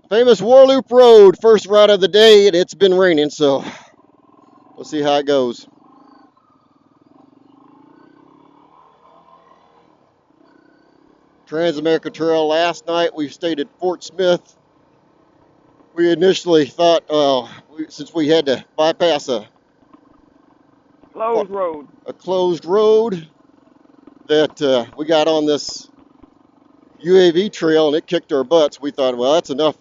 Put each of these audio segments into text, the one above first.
Famous Warloop Road, first ride of the day, and it's been raining, so we'll see how it goes. Transamerica Trail last night, we stayed at Fort Smith. We initially thought, since we had to bypass a closed road, that we got on this UAV trail and it kicked our butts. We thought, well, that's enough,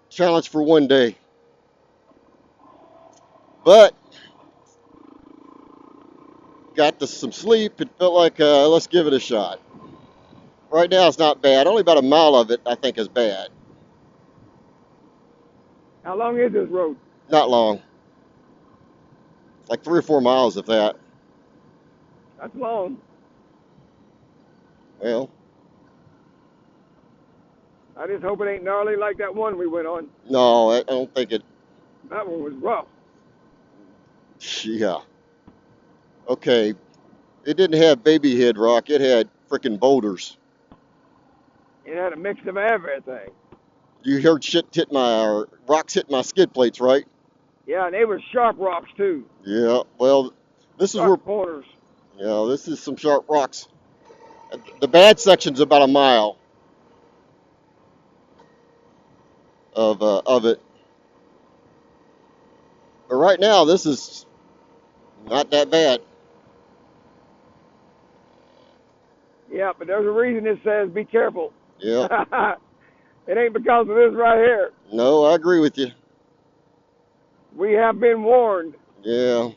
challenge for one day. But got some sleep. It felt like, let's give it a shot. Right now it's not bad. Only about a mile of it I think is bad. How long is this road? Not long. Like 3 or 4 miles, if that. That's long. Well, I just hope it ain't gnarly like that one we went on. no, I don't think it. That one was rough. Yeah. Okay. It didn't have baby head rock. It had freaking boulders. It had a mix of everything. You heard rocks hit my skid plates, right? Yeah, and they were sharp rocks too. Yeah. Well, this is where. Corners. Yeah, this is some sharp rocks. The bad section's about a mile of it. But right now, this is not that bad. Yeah, but there's a reason it says be careful. Yeah. It ain't because of this right here. No, I agree with you. We have been warned. Yeah.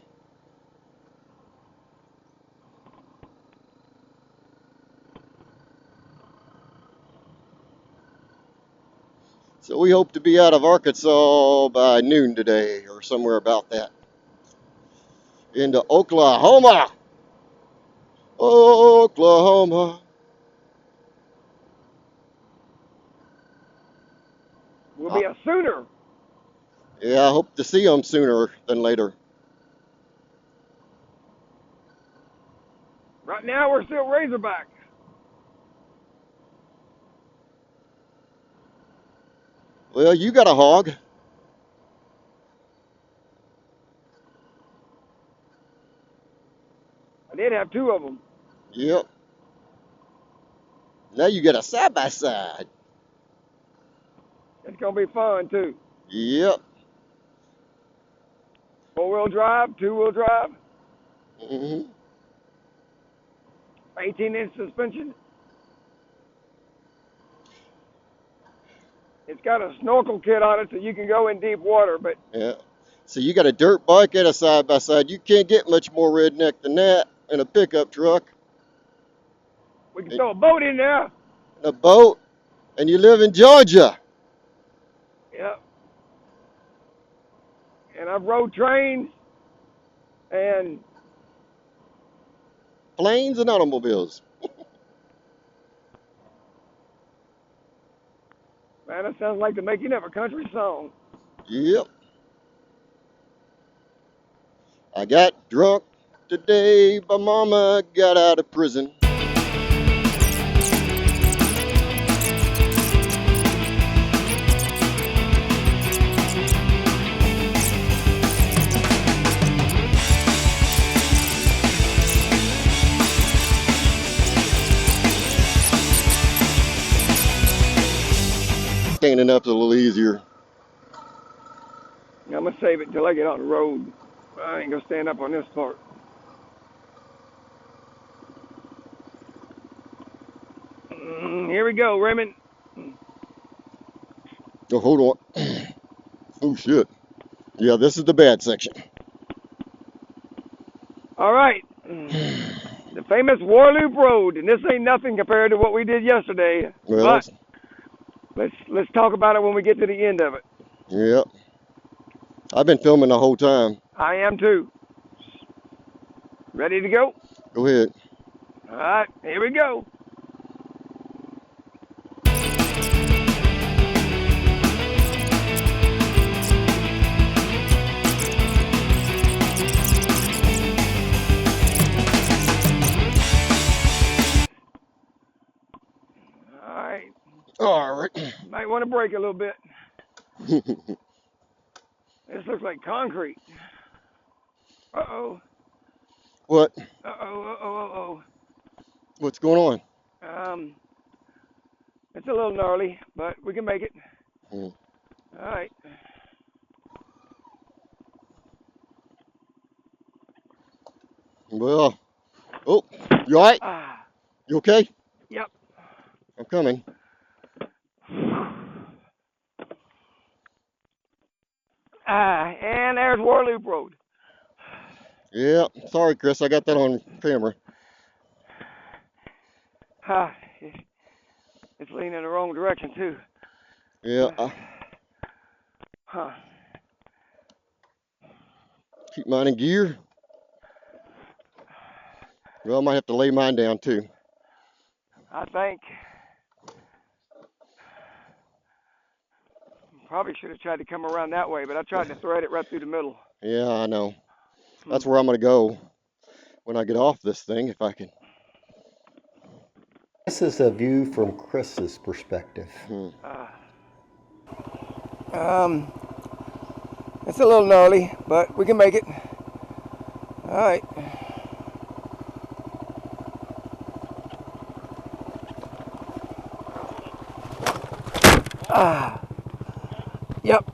So we hope to be out of Arkansas by noon today or somewhere about that. Into Oklahoma. Oklahoma. We'll be a sooner. Yeah, I hope to see them sooner than later. Right now we're still Razorback. Well, you got a hog. I did have 2 of them. Yep. Now you got a side-by-side. It's going to be fun too. Yep. 4-wheel drive, 2-wheel drive. Mm-hmm. 18-inch suspension. It's got a snorkel kit on it so you can go in deep water, but yeah. So you got a dirt bike and a side-by-side. You can't get much more redneck than that in a pickup truck. We can throw a boat in there. A boat, and you live in Georgia. Yep. And I've rode trains and planes and automobiles. Man, that sounds like the making of a country song. Yep. I got drunk today, but Mama got out of prison. Standing up's a little easier. I'm going to save it until I get on the road. I ain't going to stand up on this part. Here we go, Raymond. Oh, hold on. Oh, shit. Yeah, this is the bad section. All right. The famous Warloop Road, and this ain't nothing compared to what we did yesterday. Well, but let's talk about it when we get to the end of it. Yep. I've been filming the whole time. I am too. Ready to go? Go ahead. All right, here we go. All right. All right. Might want to brake a little bit. This looks like concrete. Uh-oh. What? Uh-oh, uh-oh, What's going uh-oh. It's a little gnarly, but we can make it. on? All right. Well, oh, you all right? Ah, You okay? yep. I'm coming. And there's Warloop Road. Yeah, sorry, Chris. I got that on camera. Ah, it's leaning the wrong direction, too. Yeah, Huh. keep mine in gear. Well, I might have to lay mine down too. I think probably should have tried to come around that way, but I tried to thread it right through the middle. Yeah, I know. Hmm. That's where I'm gonna go when I get off this thing, if I can. This is a view from Chris's perspective. Um, it's a little gnarly, but we can make it. All right. Yep.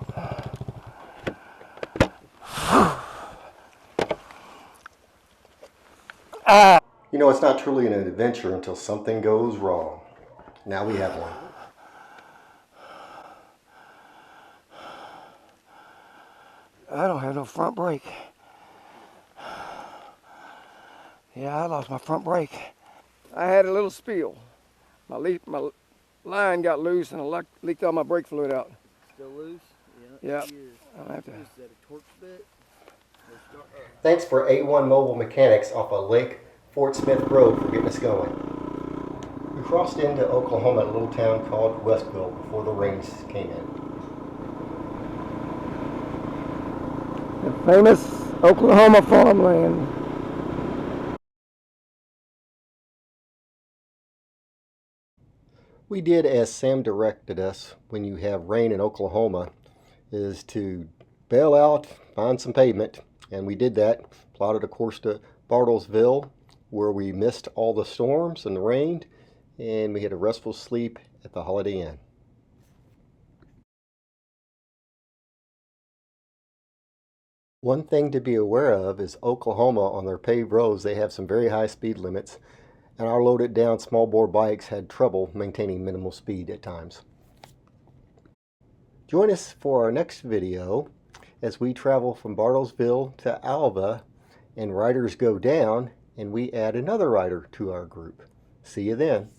You know, it's not truly an adventure until something goes wrong. Now we have one. I don't have no front brake. Yeah, I lost my front brake. I had a little spill. My line got loose and I leaked all my brake fluid out. Still loose? Yeah. Is I'll have to. that a torque bit? Thanks for A1 Mobile Mechanics off of Lake Fort Smith Road for getting us going. We crossed into Oklahoma at a little town called Westville before the rains came in. The famous Oklahoma farmland. We did as Sam directed us when you have rain in Oklahoma, is to bail out, find some pavement, and we did that. Plotted a course to Bartlesville where we missed all the storms and the rain, and we had a restful sleep at the Holiday Inn. One thing to be aware of is Oklahoma, on their paved roads, they have some very high speed limits, and our loaded down small bore bikes had trouble maintaining minimal speed at times. Join us for our next video as we travel from Bartlesville to Alva and riders go down and we add another rider to our group. See you then.